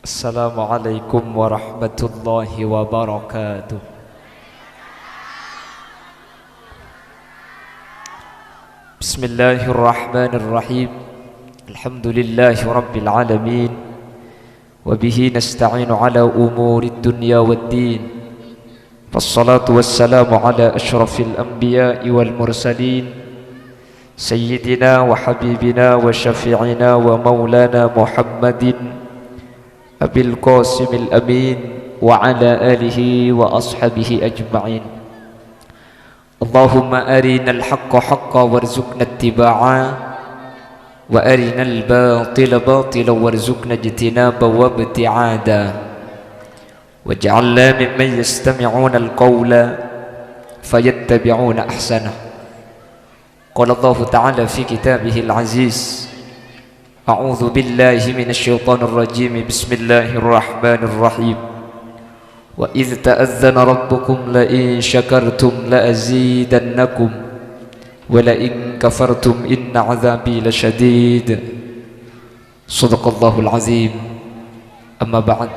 Assalamualaikum warahmatullahi wabarakatuh. Bismillahirrahmanirrahim. Alhamdulillahi rabbil alamin. Wabihi nasta'inu ala umuri dunya waddin. Wassalatu wassalamu ala ashrafil anbiya'i wal mursalin, Sayyidina wa habibina wa syafi'ina wa maulana Muhammadin Abil Qasimil Amin wa ala alihi wa ashabihi ajma'in. Allahumma arinal haqqa haqqa warzuqna ittiba'a wa arinal batila batila warzuqna ijtinaba wa ibti'ada waj'alna mimman yastami'una al-qawla fayattabi'una ahsanah. Qala Allah ta'ala fi kitabihil aziz, A'udzu billahi minasyaitonir rajim. Bismillahirrahmanirrahim. Wa idz ta'adzana rabbukum la in syakartum la azidannakum wa la in kafartum inna 'adzabi lasyadid. Shadaqallahul azim. Amma ba'd.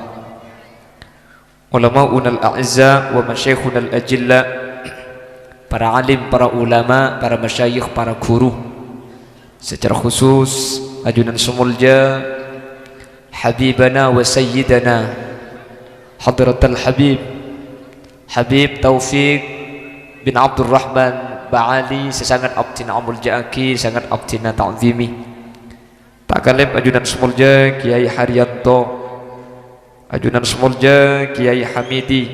Ulama'una al-a'izza wa masyayikhuna al-ajilla, para alim, para ulama, para masyayikh, para guru, secara khusus ajunan Sumulja Habibana wa Sayyidana Hadratul Habib Taufik bin Abdurrahman Ba'ali, sesangat abdina Amulja aki, sangat abdina ta'zimi. Tak kalem ajunan Sumulja Kiai Haryanto, ajunan Sumulja Kiai Hamidi,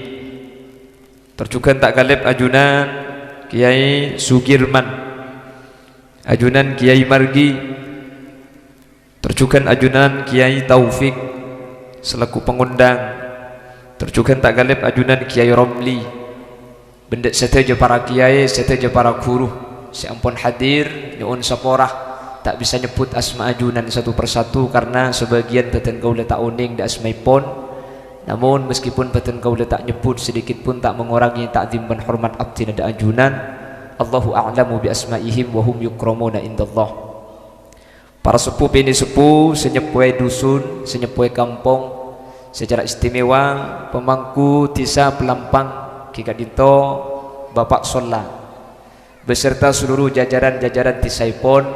terjukan tak kalem ajunan Kiai Sugirman, ajunan Kiai Margi, terjukan ajunan Kiai Taufik selaku pengundang, terjukan tak galib ajunan Kiai Romli, benda seteja para kiai, seteja para guru, seampun hadir nyuun saporah, tak bisa nyebut asma ajunan satu persatu karena sebagian beten kaula tak uning da asmaipun. Namun meskipun beten kaula tak nyebut sedikit pun tak mengurangi takzim dan hormat abdina da ajunan. Allahu a'lamu bi asmaihim wa hum yukramuna indallah. Para sepuh ini sepuh, senyepue dusun, senyepue kampung, secara istimewa pemangku Tisa Pelampang Kika Dito Bapak Sola beserta seluruh jajaran-jajaran Tisaipon,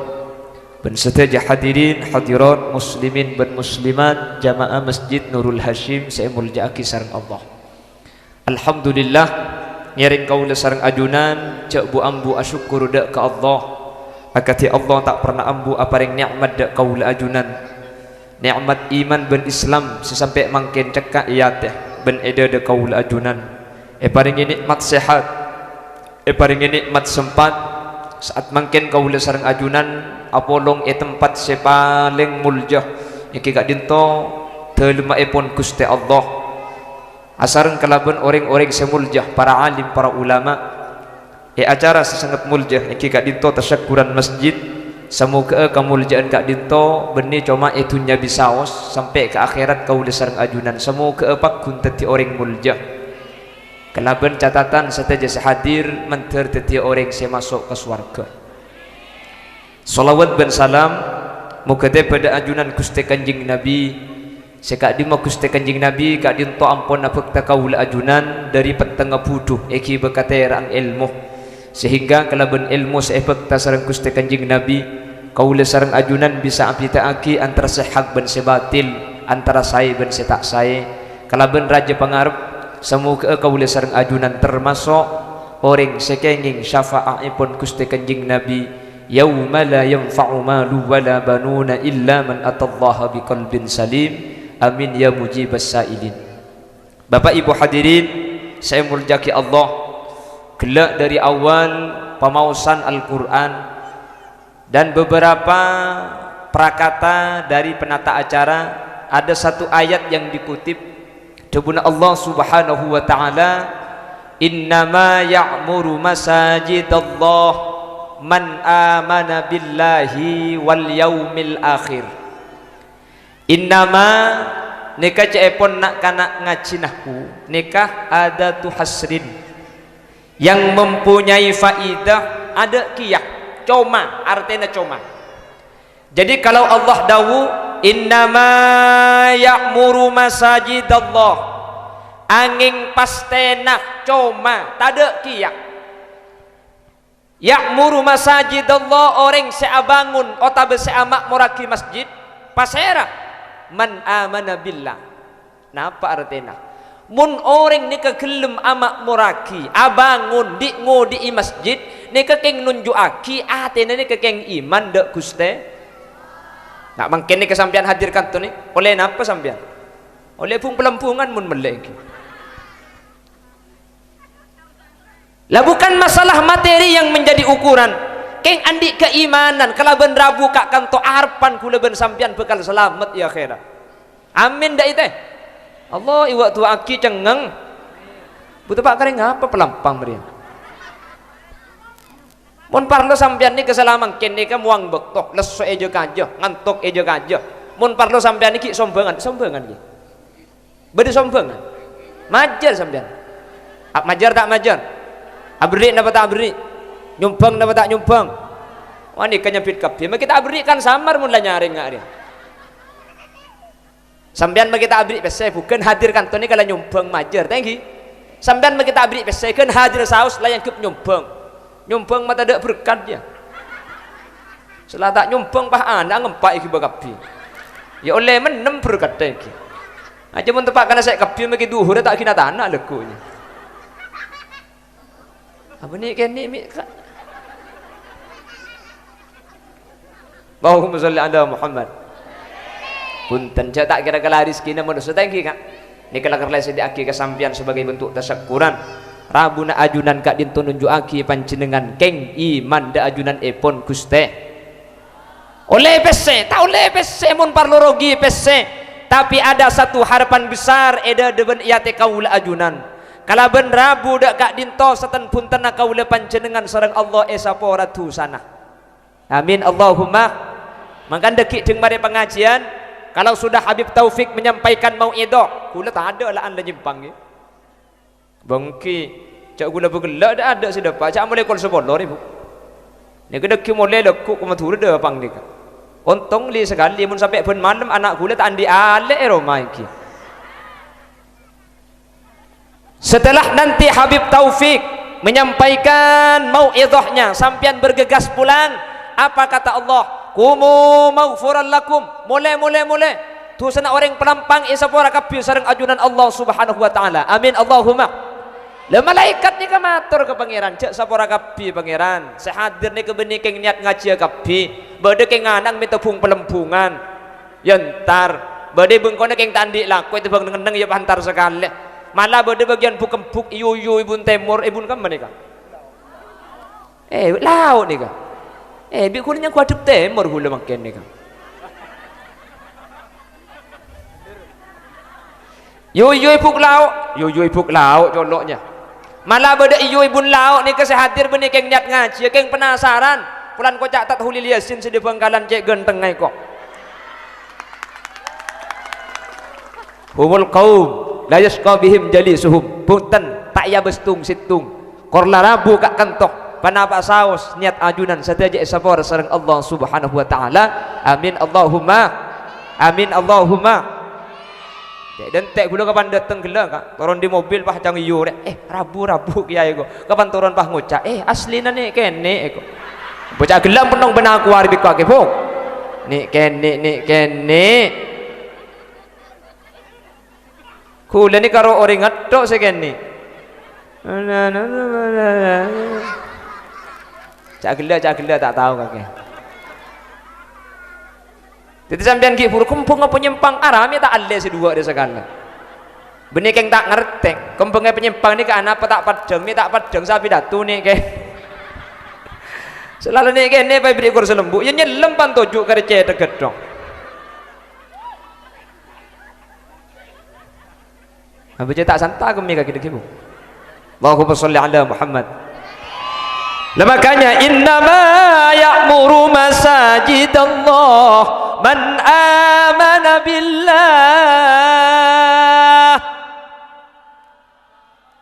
beserta hadirin hadirat muslimin dan muslimat jamaah Masjid Nurul Hashim Seemul Ja'aki sareng Allah. Alhamdulillah ngiring kaula sareng ajunan cek bu ambu asyukur dak ke Allah. Akati Allah tak pernah ambu aparing nikmat dak kaula ajunan, nikmat iman ben Islam sesampai mangken cekak iya teh ben eda dak kaula ajunan. Paringi nikmat sehat, paringi nikmat sempat saat mangken kaula sareng ajunan apolong tempat sepaling muljah iki gak dinto telemaipun Gusti Allah. Asareng kalaban orang-orang semuljah, para alim, para ulama, acara sesangat muljah iki kak dinto tasyakuran masjid. Semoga kemuliaan kak dinto benih cuma itunya bisaos sampai ke akhirat kau sareng ajunan. Semoga pak kun teti orang muljah kelaban catatan seteja sehadir menter teti orang saya masuk ke surga. Salawat dan salam muga pada ajunan Gusti Kanjeng Nabi. Sekak di Gusti Kanjeng Nabi kak dinto ampun apek kaula ajunan dari petengah buduh iki bekaterang ilmu, sehingga kalaban ilmu seefek tasarang Gusti Kanjeng Nabi kaula sareng ajunan bisa apitaaki antara sehak ben sebatil, antara sae ben setak sae. Kalaban raja pangarep semoga kaula sareng ajunan termasuk orang sekenging syafaatipun Gusti Kanjeng Nabi, yauma la yanfa'u malu wala banuna illa man atallaha biqalbin salim. Amin ya mujibas sailin. Bapak Ibu hadirin saya muljaki Allah, gelak dari awal pemausan Al-Quran dan beberapa prakata dari penata acara, ada satu ayat yang dikutip debuna Allah subhanahu wa ta'ala, innama ya'muru masajidallah man amana billahi wal yaumil akhir. Innama nikah cepon nak kanak ngacinahu, nikah ada tu hasrin yang mempunyai faidah, ada kiyah coma, artinya coma. Jadi kalau Allah dawu innama ya'muru masajidallah angin pastenah coma tada kiyak ya'muru masajidallah orang seabangun otabe seamak moraki masjid pasera man amana billah napa artinya mun orang ni kegelem amak moraki abangun di ngodi masjid ni kekeng nunjuaki atena ni kekeng iman dek Guste. Nak mungkin ni kesampian hadirkan tu ni oleh napa sampian oleh pung pelempungan mun melek lah bukan masalah materi yang menjadi ukuran keng andi keimanan kalaban rabu kak kanto arpan kula ben sampian bekal selamat ya akhirat amin dak ite Allah iwak tu aki cengeng butuh pak kering apa pelampang meriah mun parlo sampean ni kesalaman kene ka muang bektok leso ejo kajo ngantuk ejo kajo mun parlo sampean iki sombongan iki bede sombongan majar sampean majar tak majar abri napa tak abri nyumbang napa tak nyumbang wani kenyepit kabeh kita abri kan samar mun la nyaring ngak dia sampean kita abri pese bukan hadir kantone kala nyumbang majar thank you sampean kita abri pese kan hadir saus layan kep nyumbang mata dak berkat dia setelah tak nyumbang pah anak ngempak iki bakapi ya oleh menem berkat iki aja mun tepak kana sek kapi maki duhur tak kina tanah lekunya apa ni kene mi Allahumma shalli ala Muhammad punten ja tak kira-kira rezekina manusia thank you kak ni kala kerle sediaki kesampian sebagai bentuk tasyukuran rabuna ajunan kak dintu nunjuaki panjenengan keng iman da ajunan epon Guste oleh pese tak oleh pese mun parlorogi pese tapi ada satu harapan besar eda deben iate kaula ajunan kalaben rabu dak kak dinto seten punten kaula panjenengan sareng Allah esapa ratu sana amin Allahumma mangkan dekik jeung mari pengajian kalau sudah Habib Taufik menyampaikan mauidhah kula tak ada lah anda nyimpang ya bangki cak gula bergelak dah ada sudah pak cak mulai kol sebolor ibu ni kedek mulai lekuk kumatur dah pang dik untung li sekali mun sampai ben malam anak gula tak andi ale rumah iki setelah nanti Habib Taufik menyampaikan mauidhahnya sampian bergegas pulang apa kata Allah kumu maghfuran lakum mulai tu sana orang pelampang isapora kapi sareng ajunan Allah Subhanahu wa taala amin Allahumma lah malaikat ni kamatur ke pangeran cek sapora kapi pangeran sehadir ni kebeni keng niat ngaji kapi bade keng nganang mitepung pelempungan yentar bade bengkone keng tandi laku itu bang ngendeng ya pantar sekali malah bade bagian bukempuk iyu ibun temur ibun kan menika laut nika bi kulnya kuadep temur hula makin nika Yo ibuk lauk coloknya malah beda iyo ibun lauk ni kesehadir benih keng niat ngaji keng penasaran pulan kocak tak hulil yasin sedih bangkalan cek genteng ngai kok humul qaum la yasqa bihim jalisuhum punten tak ya bestung situng korla rabu kak kentok panapa saus niat ajunan sadaja sapor sareng Allah Subhanahu wa taala amin Allahumma dan tek gula kapan datang gila kak turun di mobil pah jang iyo rabu kiai ko kapan turun pah ngucap asli na nih kene ko bocah gelam penong benang aku hari biko ake pok nih kene kula ni karo orang ngetok se kene cak gila tak tahu kakek jadi sampean ki pur kumpung penyempang arami tak alle sedua dia segala benih keng tak ngerti kumpungnya penyempang ni kan apa tak padang sapi datu ni ke selalu ni ke ni pai beri kursi lembu ya nyelem pan tojuk kerja tegedong apa je tak santa kami kaki dekibu Allahumma sholli ala Muhammad lah makanya innama ya'muru masajidallah man amana billah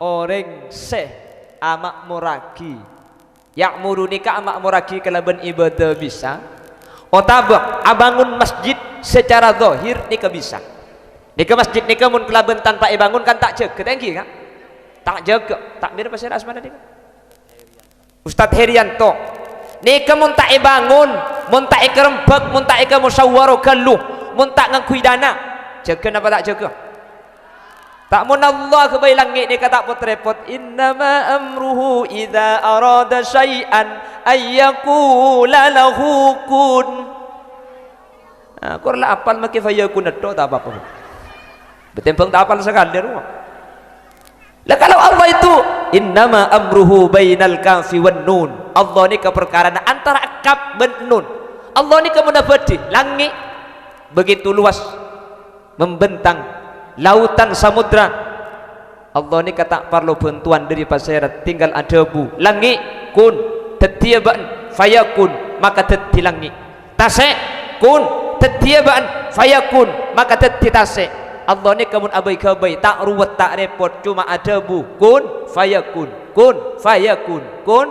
orang se amak muraki ya'muru nikah amak muraki kalaban ibadah bisa otabak abangun masjid secara zahir nika bisa. Nika masjid nika mun kelaben tanpa bangun kan tak jaga tengki kan? Tak jaga. Takbir pasir asmana nika. Ustaz Herianto. Nika mun tak bangun, mun tak kerembek, mun tak musyawarah galuh, mun tak ngangkui dana. Jaga napa tak jaga? Tak mun Allah ke bayi langit nika tak pot repot. Innama amruhu idza arada syai'an ayyaqula lahu kun. Korla apal maki fayakun do tak apa-apa. Betempeng tak apal sekali rumah. Lah kalau Allah itu innama amruhu bainal kafi wan nun. Allah ni ke perkara antara kaf dan nun. Allah ni ke menabadi langit begitu luas membentang lautan samudra. Allah ni kata perlu bantuan dari pasairat tinggal ada bu langit kun tetiabaan fayakun maka teti langit tasek kun tetiabaan fayakun maka teti tasek. Allah ni kamun abai kabai tak ruwet tak repot cuma ada bu kun fayakun kun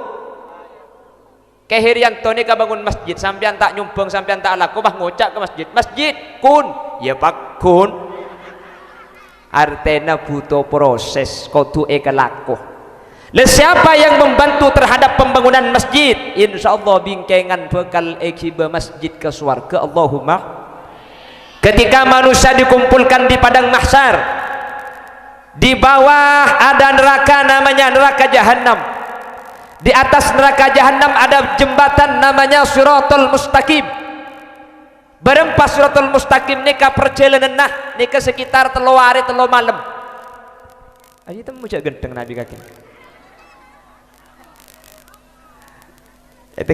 Kehirianto ni bangun masjid sampean tak nyumbang sampean tak laku bah ngocak ke masjid kun ya pak kun artena butuh proses kudu ekalaku. Siapa yang membantu terhadap pembangunan masjid insyaallah bingkengan bekal ekiba masjid ke surga. Allahumma. Ketika manusia dikumpulkan di padang mahsyar, di bawah ada neraka namanya neraka jahanam, di atas neraka jahanam ada jembatan namanya Shiratal Mustaqim. Berempas Shiratal Mustaqim nika perjalanan nika sekitar 3 hari 3 malam. Aji temu cak gendeng Nabi kaki.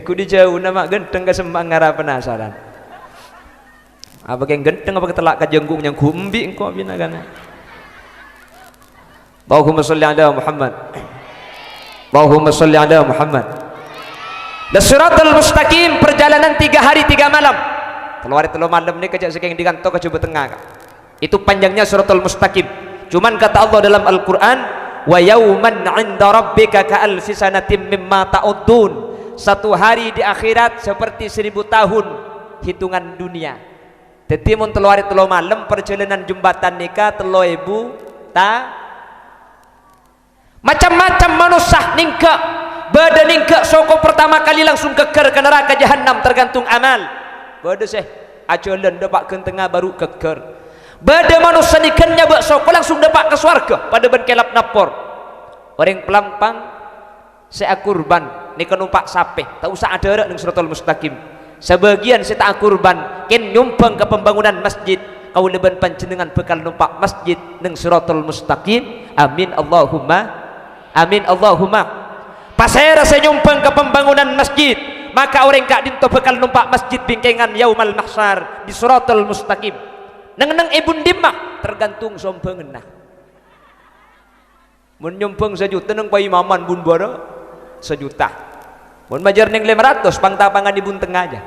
Ku di jauh nama gendeng ke sembang ngara penasaran. Apa yang gendeng apa ketelak ke jenggung yang gumbi engkau bina kan. Allahumma sholli ala Muhammad. Allahumma sholli ala Muhammad. Shiratal Mustaqim perjalanan 3 hari 3 malam. 3 hari 3 malam ni kejak sekeng di kantor ke coba tengah. Itu panjangnya Shiratal Mustaqim. Cuman kata Allah dalam Al-Qur'an, wa yauman 'inda rabbika ka alfi sanatin mimma ta'uddun. Satu hari di akhirat seperti 1000 tahun hitungan dunia. Jadi mun 3 hari 3 malam perjalanan jembatan nikah 3000 ta macam-macam manusia ningka badan ningka soko pertama kali langsung keker ke neraka jahanam tergantung amal. Bada seh ajalan dapat ke tengah baru keker. Bada manusia nikannya bak soko langsung dapat ke surga pada ben kelap napor. Orang pelampang saya kurban nikan numpak sape tak usah ada ning Shiratal Mustaqim. Sebagian saya tak kurban ken nyumbang ke pembangunan masjid kau leban panjenengan bekal numpak masjid ning Shiratal Mustaqim. Amin Allahumma. Amin Allahumma. Pasai rasa nyumbang ke pembangunan masjid maka orang kak dinto bekal numpak masjid bingkengan yaumal mahsyar di Shiratal Mustaqim. Neng ibun dimah tergantung sombangan nah. Mun nyumbang 1 juta neng pai maman bun bara 1 juta. Mun majar ning 500 pangtapangan di bun tengah aja.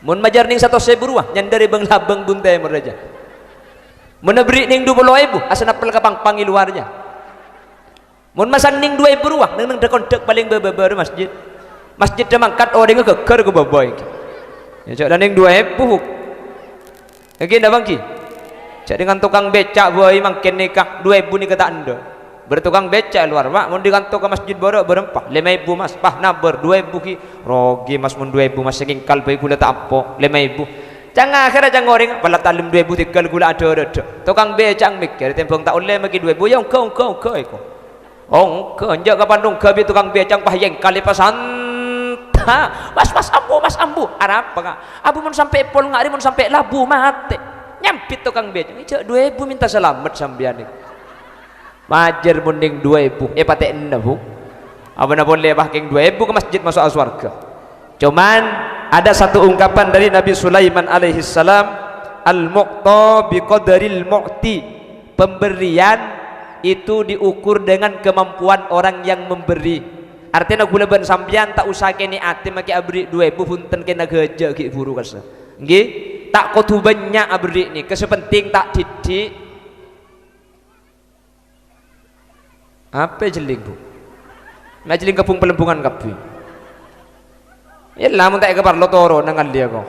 Mun majar ning 100.000 ruah nyandari bang labang bun teh aja. Mun beri ning 20.000 asana pel kapang pangi luarnya. Mun masang ning 2.000 ruah neng dekondek paling beber masjid. Masjid demangkat orang geger ke baboy. Ya cak ning 2.000 lagi ndak bangki. Cak dengan tukang becak boy mangkin nikah 2.000 ni kata anda. Bertukang becak luar mak mun dikantor ke masjid borok berempah 5.000 mas pah naber 2.000 ki rogi mas mun 2.000 mas saking kalbai gula tak apa 5.000 jangan akhirnya jangan orang pala talim 2.000 tinggal gula ada tukang becak mikir tempong tak oleh magi 2.000 ya engkau iko engkau njak kapan dong gabi tukang becak pah yang kali pasan mas ambu arab apa abu mun sampai pol ngari mun sampai labu mate nyampit tukang becak cak 2.000 minta selamat sambian ni majer munding 2.000 patek endahu apa na boleh bahking 2.000 ke masjid masuk surga. Cuman ada satu ungkapan dari Nabi Sulaiman alaihi salam, al-muqta biqadaril mu'ti. Pemberian itu diukur dengan kemampuan orang yang memberi. Artinya gula ban sampean tak usah kene ati maki abri 2.000 punten kena geja ki buru kasa. Nggih, tak kudu banyak abri ni, kesepenting tak didik. Apa jeling bu? Nak jeling kapung pelembungan kapi. Yalah mun tak kebar lo toro nang dia ko.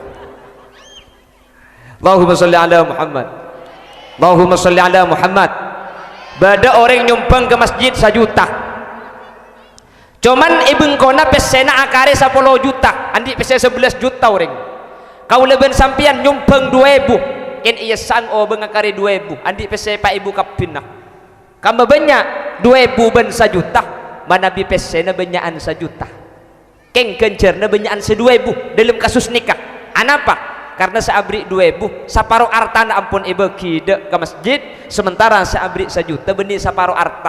Allahumma sholli ala Muhammad. Allahumma sholli ala Muhammad. Bada orang nyumbang ke masjid 1 juta. Cuman ibeng kona pesena akare 10 juta. Andi pese 11 juta orang. Kau leben sampian nyumbang 2000. Ken iya sang o beng akare 2000. Andi pese pak ibu kapinah. Kamba banyak 2000 ben 1 juta. Manabi pesena benyaan 1 juta. Keng kencerna benyaan 2000 dalam kasus nikah. Anapa? Karena seabri 2000 saparo artana ampun ibeki dek ke masjid, sementara seabri 1 juta benih saparo arta.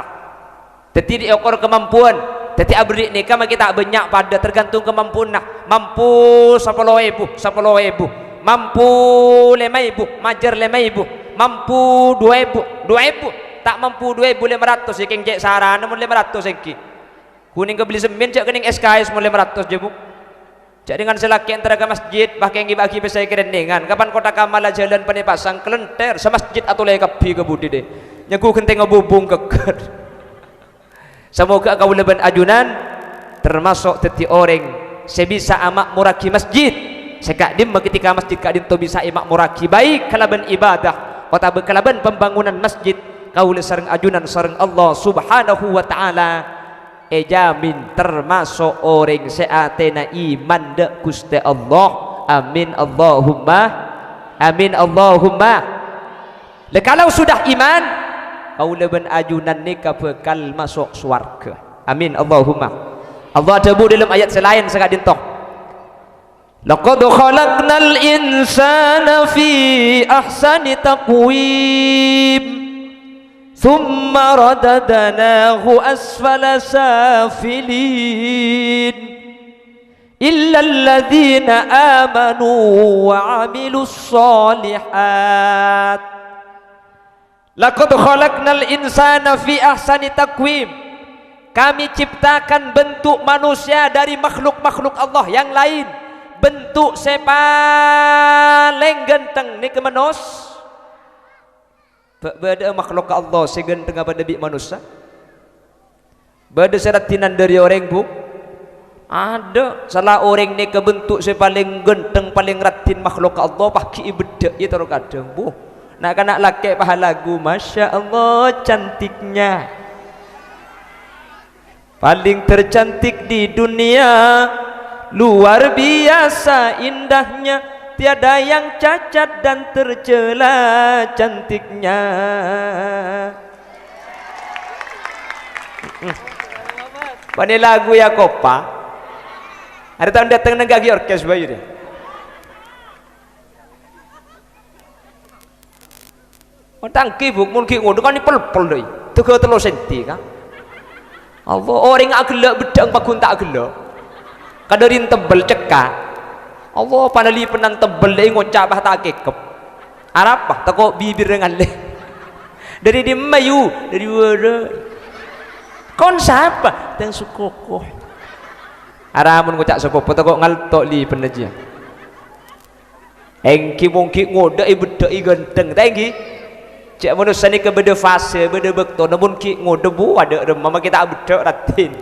Teti diokor kemampuan, teti abri nikah mah kita banyak pada tergantung kemampuan. Mampu 10.000, 10.000, mampu 5.000, majer 5.000, mampu 2.000, 2.000, tak mampu 2.500 ya keng cek sarana mun 500 engki. Kuning ke beli semen cek kening SKS mun 500 je bu. Cak dengan selaki antara ke masjid bahkan yang bagi pesai kerendengan kapan kota kamala jalan pane pasang kelenter sa masjid atau lay kapi ke budi deh nyaku kenteng ngabubung keker. Semoga kau leban ajunan termasuk teti orang sebisa amak muraki masjid sekadim ketika masjid kadim to bisa imak muraki baik kalaban ibadah kota bekalaban pembangunan masjid kau le sareng ajunan sareng Allah subhanahu wa ta'ala jamin termasuk orang seatena iman de Gusti Allah. Amin Allahumma, amin Allahumma. Le kalau sudah iman kau leben ajunan nikah bekal masuk surga. Amin Allahumma. Allah debu dalam ayat selain sekadin toh. Laqad khalaqnal insana fi ahsani taqwim ثم رددناه أسفل سافلين إلا الذين آمنوا وعملوا الصالحات لقد خلقنا الإنسان في أحسن تقويم. Kami ciptakan bentuk manusia dari makhluk-makhluk Allah yang lain. Bentuk paling ganteng ni ke manusia. Bada makhluk Allah seganteng apa nabi manusia. Bada seratinan dari orang bu. Ada salah orang ni kebentuk paling ganteng paling ratin makhluk Allah pakai ibadah itu kadang bu. Nak kanak laki pahala lagu Masya Allah cantiknya. Paling tercantik di dunia, luar biasa indahnya. Tiada yang cacat dan tercela cantiknya. Pani lagu ya kopa. Ada tahun datang negagi orkes bayu dia. Tangki buk mun ki ngono kan pel-pel doi. 3 senti kan. Allah orang agelak bedang pagun tak agelak. Kadarin tebel cekak. Allah panali penang tebel deh ngocap bah tak kekep. Arapah takut bibir dengan le. Dari di mayu dari wara. Kon siapa? Teng sukokoh. Aramun ngocap sukokoh takut ngaltok li penaja. Engki mungkin ngoda ibeda ganteng tengki. Cak manusia ni kebeda fase beda bekto namun ki ngoda bu ada mama kita beda ratin.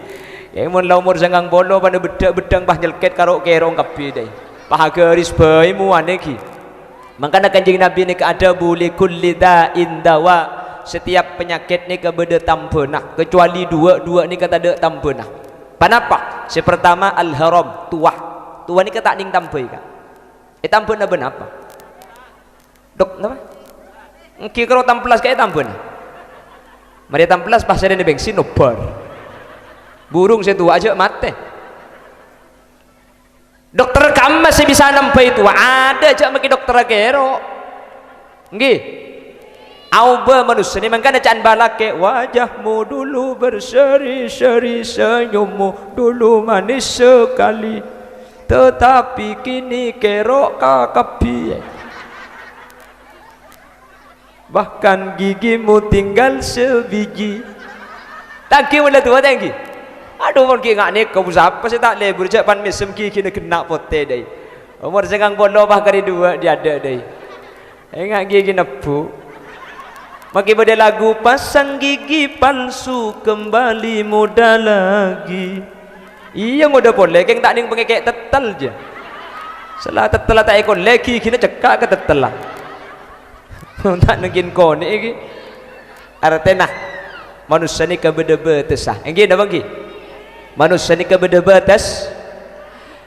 Yang mun la umur jangang bolo pada beda bedang bah nyelket karo kerong kapi deh. Pahaga risbai muaneki. Makanya kanjeng Nabi ni ada boleh kulli da'in dawa. Setiap penyakit ni kebeda tampunah kecuali dua ni kata ada tampunah. Kenapa? Pertama al-haram tuah. Tuah ni kata ning tampai kan. Tampunah benapa? Dok napa? Engki karo tamplas kae tampunah. Mari tamplas pas ada bensin obar. Burung setua aja mate. Dokter kamu masih bisa nampai itu ada aja maki dokter kero nggih auba manusia ni makanya can balake wajahmu dulu berseri-seri senyummu dulu manis sekali tetapi kini kerok kakapi bahkan gigimu tinggal sebiji tangki mula tua tangki. Aduh mon ki ngak ni kau siapa sih tak lebur je pan mesem ki kena kena pote dai. Umur jangang bodoh bah kali 2 dia ada dai. Ngak gigi nepu. Maki pada lagu pasang gigi palsu kembali muda lagi. iya ngoda boleh keng tak ning pengekek tetel je salah tetel tak ikon lagi kini cekak ke tetel lah tak nengkin kone iki artena manusia ni kebeda-beda sah engki napa engki manusia ni kebeda-beda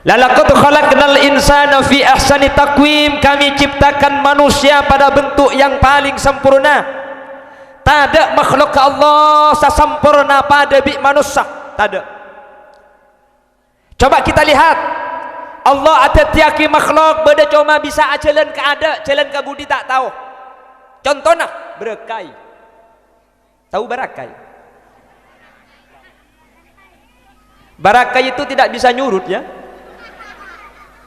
lalaqad khalaqnal insana fi ahsani taqwim kami ciptakan manusia pada bentuk yang paling sempurna tak ada makhluk Allah sesempurna pada bi manusia tak ada coba kita lihat Allah ada tiaki makhluk beda cuma bisa jalan ke ada jalan ke budi tak tahu contohnya berakai tahu barakai barakai itu tidak bisa nyurut ya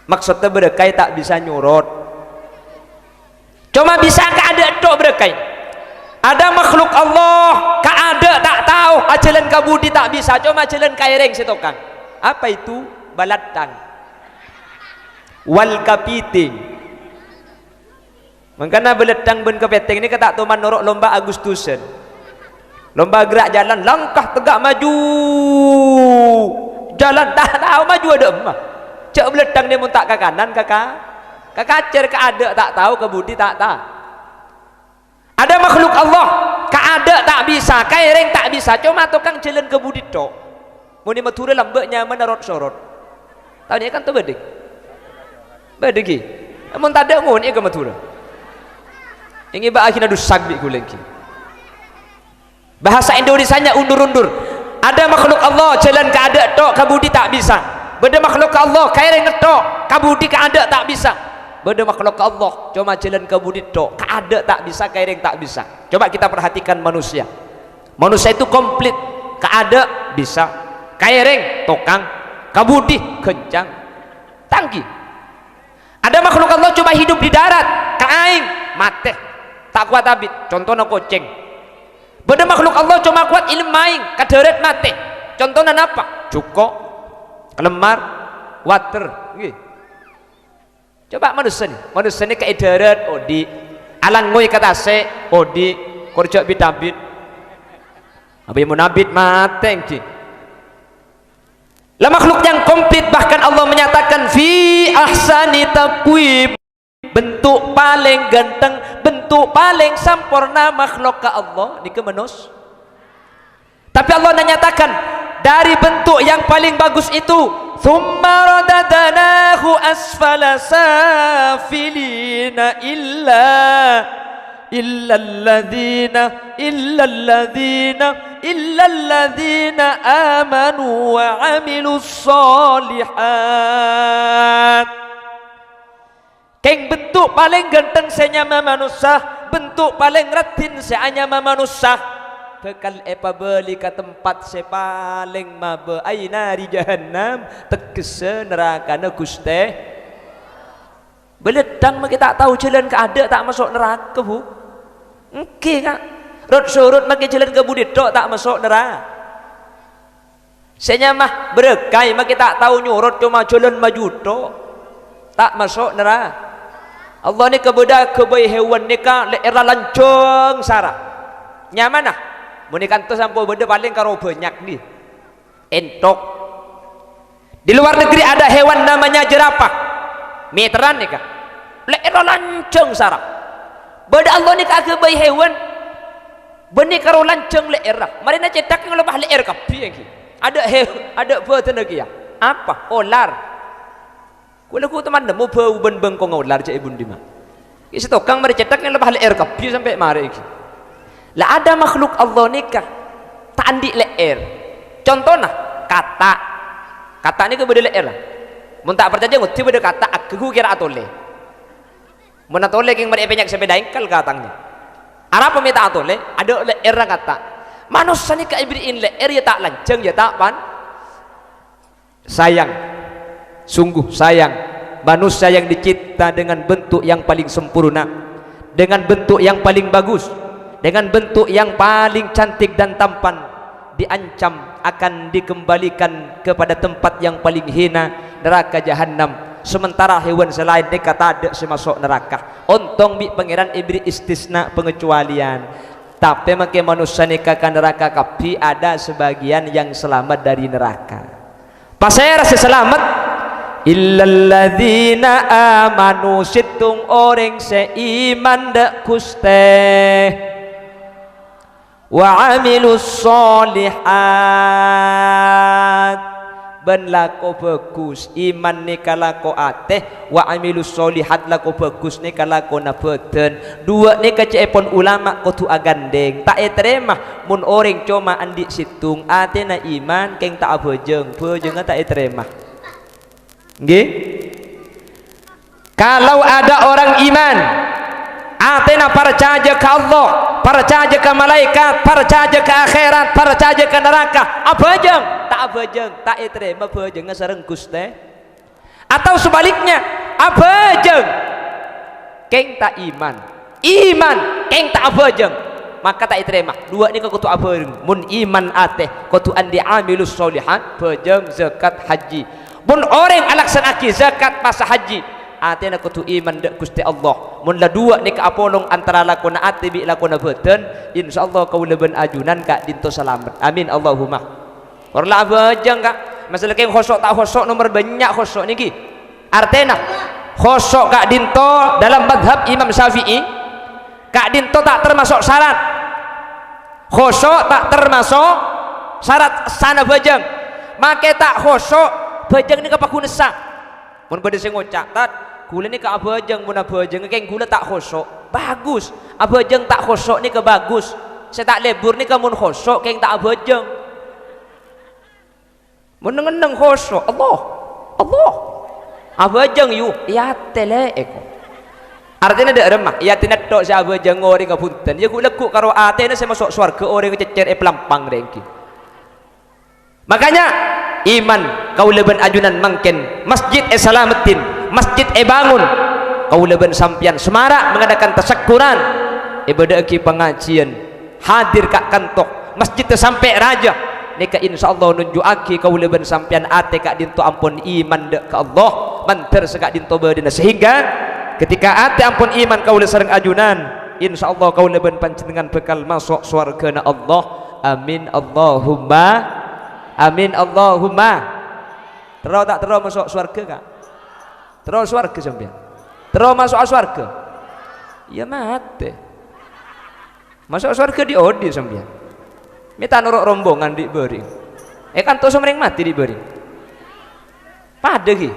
maksudnya berakai tak bisa nyurut cuma bisa keadaan tok berakai ada makhluk Allah keadaan tak tahu ajalan kabudi tak bisa cuma ajalan kaireng setokang apa itu balatang wal kapiting makanya balatang ben kepiting ini kata tuman norok lomba Agustusan lomba gerak jalan langkah tegak maju jalan tak tahu maju ada emah cek beletang dia muntak ke kanan ke kacer ke ada tak tahu ke budi tak tahu ada makhluk Allah ke ada tak bisa kaireng tak bisa cuma tukang jalan ke budi tok muni matura lambeknya menarot sorot tahu ni kan tu bedek bedegi amun tak ada ngun ke matura ingi ba akhirnya dusak bi kulengki bahasa Indonesianya undur-undur ada makhluk Allah jalan ke ada tok ke budi tak bisa beda makhluk Allah kaireng ngetok kabudi keada tak bisa beda makhluk Allah cuma jalan kabudi tok keada tak bisa kaireng tak bisa coba kita perhatikan manusia itu komplit keada bisa kaireng tokang kabudi kencang tangki ada makhluk Allah cuma hidup di darat kaing mate tak kuat habis contohnya kucing beda makhluk Allah cuma kuat ilmu maing kadarat mate contohnya apa cukup lemar water coba manusia ni ke darat odi alang ngoy kata se odi korjak bitabit apa yang munabit mate engki lah makhluk yang komplit bahkan Allah menyatakan fi ahsani taqwim bentuk paling ganteng bentuk paling sempurna makhluk ke Allah ni ke manusia tapi Allah menyatakan dari bentuk yang paling bagus itu thumma radadnahu asfala safilina illa alladhina amanu wa amilus solihat keng bentuk paling ganteng senyama manusia bentuk paling ratin seanyama manusia kekal beli ke tempat sepaling mabe aina di jahannam tegese neraka na guste beledang maki tak tahu jalan ke ada tak masuk neraka bu engke kak rot surut maki jalan ke budi tok tak masuk neraka senyamah berekai maki tak tahu nyurut cuma jalan maju tok tak masuk neraka Allah ni kebeda kebai hewan ni ka era lancung sarah nyamanah muni kanto sampo beda paling karo banyak nih entok di luar negeri ada hewan namanya jerapah meteran nih kak leero lanceng sarap beda Allah nih kagak bayi hewan benih karo lanceng leera marina cetak yang lebah leer kapi yang ada apa lagi ya apa olar kalau ku teman nemu bau ben kong olar cek ibu dima isi tokang mari cetak yang lebah leer kapi sampai mari iki lah ada makhluk Allah nikah tak andi leer contohnya kata ini kebeda leer lah mun tak percaya nguti beda kata aku kira atole mun atole yang mari penyak sepeda engkal katangnya arah pemita atole ada leer kata manusia ni kaibriin leer ya tak lanceng ya tak pan sayang sungguh sayang manusia yang dicipta dengan bentuk yang paling sempurna dengan bentuk yang paling bagus dengan bentuk yang paling cantik dan tampan diancam akan dikembalikan kepada tempat yang paling hina neraka jahanam sementara hewan selain mereka tak ada semasuk neraka ontong bi pangeran ibri istisna pengecualian tapi makin manusia nikahkan neraka kapi ada sebagian yang selamat dari neraka pasera selamat illalladzina amanu situng orang seiman dak Guste wa amilus solihat ben lako bagus iman ni kalako ateh wa amilus solihat lako bagus ni kalako na beten dua ni kacepon ulama kutu agandeng tak terima mun orang cuma andi situng ate na iman keng tak bejeng tak terima nggih kalau ada orang iman atena percaya ke Allah, percaya ke malaikat, percaya ke akhirat, percaya ke neraka, abajeng, tak abajeng, tak terima abajeng sareng Gusti. Atau sebaliknya, abajeng keng tak iman, iman keng tak abajeng, maka tak terima. Dua ni kudu abajeng. Mun iman ateh kudu andi amilus solihat, bajeng zakat haji. Mun orang alaksanaki zakat pas haji atena kutu iman dek Gusti Allah mun la dua ni kaapolong antara lakona ati bi lakona beten insyaallah kau leben ajunan kak dinto selamat amin Allahumma orla abajang kak masalah keng khosok tak khosok nomor banyak khosok niki artena khosok kak dinto dalam madhab Imam Syafi'i kak dinto tak termasuk syarat khosok tak termasuk syarat sana bajang make tak khosok bajang ni kapakunesa mun bade sing ngocak tat kula ni ka abajeng mun abajeng keng kula tak khosok bagus abajeng tak khosok ni ke bagus saya tak lebur ni ka mun khosok keng tak abajeng mun ngeneng khosok Allah abajeng yu ya tele eko artinya dak remah ya tina tok si abajeng ori ka punten ya kula ku karo atene saya masuk surga ori kececer pelampang rengki makanya iman kau leben ajunan mangken masjid salamatin masjid bangun kau leben sampian semarak mengadakan tasakkuran ibadaki pengajian hadir kak kantok masjid sampai raja nika insyaallah nunjuaki kau leben sampian ate kak dinto ampun iman dek ke Allah manter sekak dinto badina sehingga ketika ate ampun iman kau le sareng ajunan insyaallah kau leben panjenengan bekal masuk surga Allah amin Allahumma amin Allahumma terus tak terus masuk surga kak terus surga sampean terus masuk surga ya mati masuk surga di odi sampean minta nuruk rombongan di beri kan tuh somreng mati di beri pada ki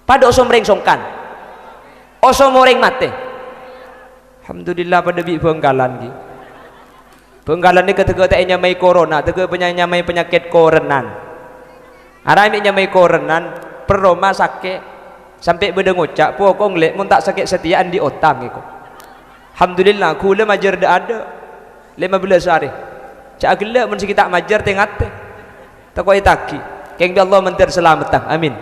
pada somreng songkan osomoreng mati alhamdulillah pada bi benggalan ki Penggalan ni ketika tak nyamai corona, ketika nyamai penyakit korenan. Arami nyamai korenan, peroma sakit sampai beda ngocak, pokok lek mun tak sakit setiaan di otam iko. Alhamdulillah, kula majar dak ada 15 hari. Cak gelak mun sikit tak majar tengat teh. Takoi taki. Keng bi Allah mentir selamat amin.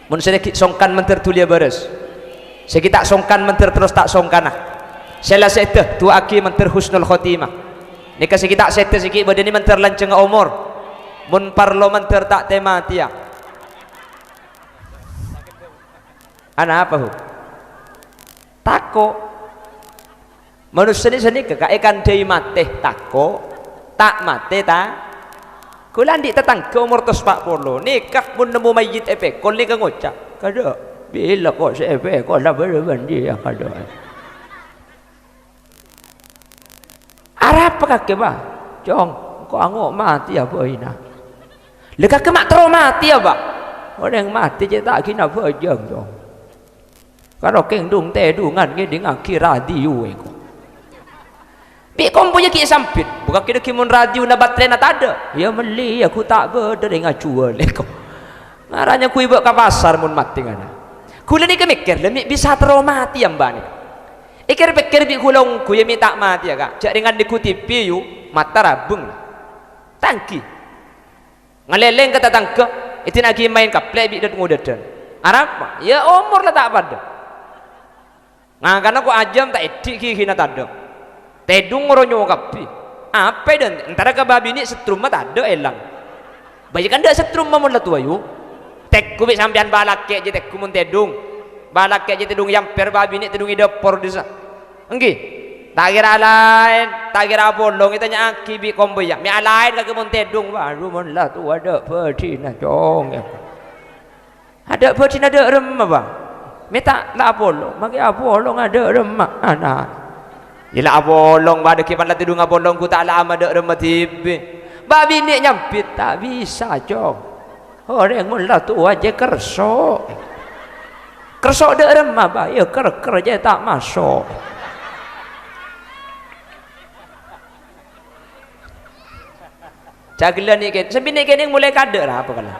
Mun sedikit songkan mentir tulia beres. Sikit tak songkan mentir terus tak songkanah. Sela seteh tu aki mentir husnul khotimah. Nika sikit tak seteh sikit badan ni mentir lanceng umur. Mun parlo mentir tak tematia. Ana apa hu? Tako. Manusia ni seni kekak ikan dei mate tako. Tak mate ta. Kula ndik tetangga umur 40 nikah mun nemu mayit epe kol ni ka ngocak. Kada bila kok se epe kok la berbandi ya kada. Arab kake ba? Jong, kok angok mati apa ina? Leka ke mak tero mati apa? Orang mati je tak kena bejeng jong. Kalau keng dung te dungan ke dengan ki radio eko. Bi kom punya ki sampit, bukan kira ki mun radio na baterai na tak ada. Ya meli aku tak berde dengan jual eko. Ngaranya ku ibu ke pasar mun mati ngana. Kula ni ke mikir, lemik bisa tero mati amba ni. Ikir pikir bi kulong ku yemi tak mati ya kak. Cak dengan dikutipi yu mata rabung. Tangki. Ngeleleng kata tangke. Itu nak main kaplek bi dat ngudadan. Arab ya umur lah tak pada. Karena ku ajam tak edik ki hina tadang. Tedung ngoronyo kapi. Apa dan antara ke babi ni setrum mah tak ada elang. Bajikan dak setrum mah mun la tua yu. Tek ku bi sampean balak ke je tek ku mun tedung. Balak ke je tedung yang per babi ni tedung ida por desa. Enggi. Tak kira lain, tak kira bolong kita nyak kibi komboya. Mi lain kagak mun tedung baru mun lah tu ada betina jong. Ada betina ada rem apa? Mi tak lah bolong, maki bolong ada rem ana. Ila bolong bade ki pan la tidung bolong ku tak lama ada rem tibi. Babi ni nyampit tak bisa jong. Orang mun lah tu aja kerso. Kerso ada rem apa? Ya ker je tak masuk. Cagila ni kan, sambil ni kan yang mulai kada lah apa kalau.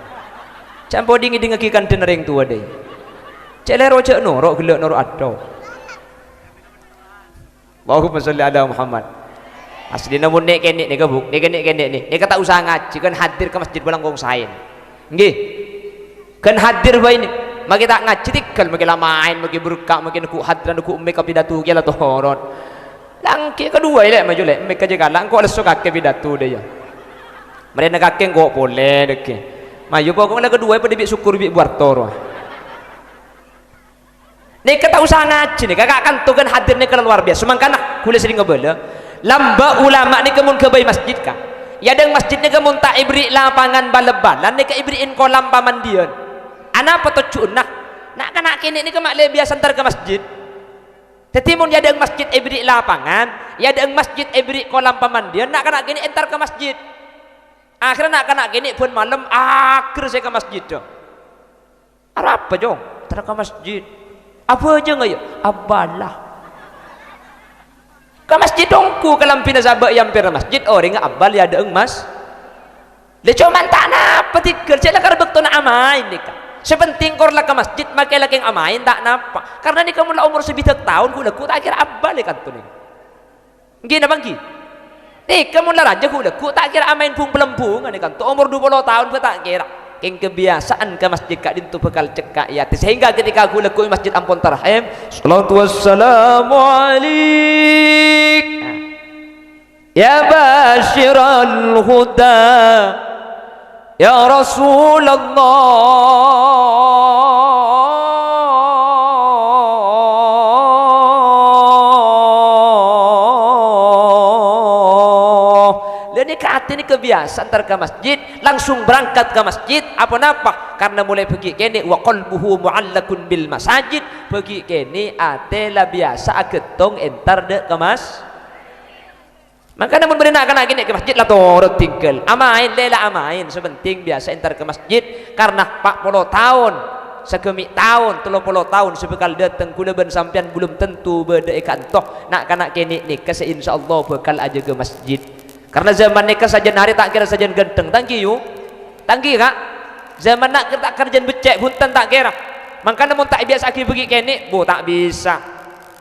Campur dingin dengan kikan tenering tua deh. Cile rojak norok gelak norok atau. Allahumma sholli ala Muhammad. Asli namun nek kenek ni kabuk, nek kenek ni. Nek kata usaha ngaji kan hadir ke masjid balangkong sain. Nggih. Kan hadir bae ni. Maki tak ngaji tikal maki lamain, maki berkah, maki nak hadran nak umme ka pidato kala tohorot. Langki kedua ile maju le, mek ka jaga lang ko leso kake pidato de ya. Mereka kakek kok boleh dek. Mayu pokoknya kedua pada bik syukur bik buat toro. Nih kata usaha ngaji nih kakak kan tuh kan hadir nih luar biasa. Semangkana kuliah sering ngebela. Lamba ulama nih kemun kebai masjid kah? Ya deng masjid nih kemun tak ibri lapangan bal-balan nih ke ibriin kolam pamandian. Anak apa tuh cunah? Nak kanak kini nih kemak lebih biasa antar ke masjid. Tetimun ya deng masjid ibri lapangan, ya deng masjid ibri kolam pamandian. Nak kanak kini antar ke masjid. Akhirnya nak kena gini pun malam akhir saya ke masjid dong. Apa jong? Terus ke masjid. Apa aja nggak ya? Abalah. Ke masjid dongku kalau pina sabak yang pina masjid orang abal ya ada emas. Le cuma tak napa tiker. Saya lekar betul nak amain ni kan. Sepenting kor lah ke masjid makai lagi yang amain tak napa. Karena ni kamu lah umur sebitak tahun ku tak kira abal ni kan tu ni. Gini bangki. Kamu lah raja ku tak kira amain pung pelempung kan tu umur 20 tahun pun tak kira yang kebiasaan ke masjid kak dintu bekal cekak ya sehingga ketika aku leku masjid ampun tarhim salatu wassalamu alaik ya basyiral huda ya Rasulullah ini kebiasaan antar ke masjid langsung berangkat ke masjid apa-apa karena mulai pergi kene wa qalbuhu mu'allakun bil masajid pergi kene atelah biasa agetong entar de ke mas maka namun berenak kena kene ke masjid lah torot tinggal amain lela amain sepenting biasa entar ke masjid karena 40 tahun sekemik tahun 30 tahun sebekal datang kula ben sampean belum tentu beda ikan toh nak kena kene nikah insyaallah bekal aja ke masjid. Karena zaman nikah saja hari tak kira saja ganteng tangki yuk tangki kak zaman nak tak kerjaan becek buntan tak kira makanya mun tak biasa aki pergi kene bu tak bisa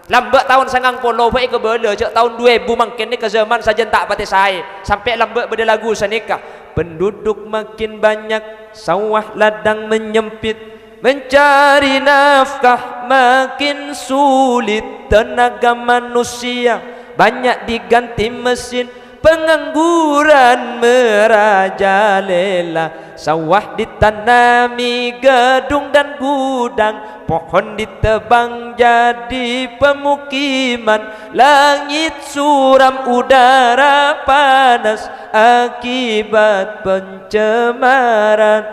lambat tahun sangang polo baik ke bela cak tahun 2000 makin ni ke zaman saja tak pati saya sampai lambat beda lagu sanikah penduduk makin banyak sawah ladang menyempit mencari nafkah makin sulit tenaga manusia banyak diganti mesin pengangguran merajalela sawah ditanami gedung dan gudang pohon ditebang jadi pemukiman langit suram udara panas akibat pencemaran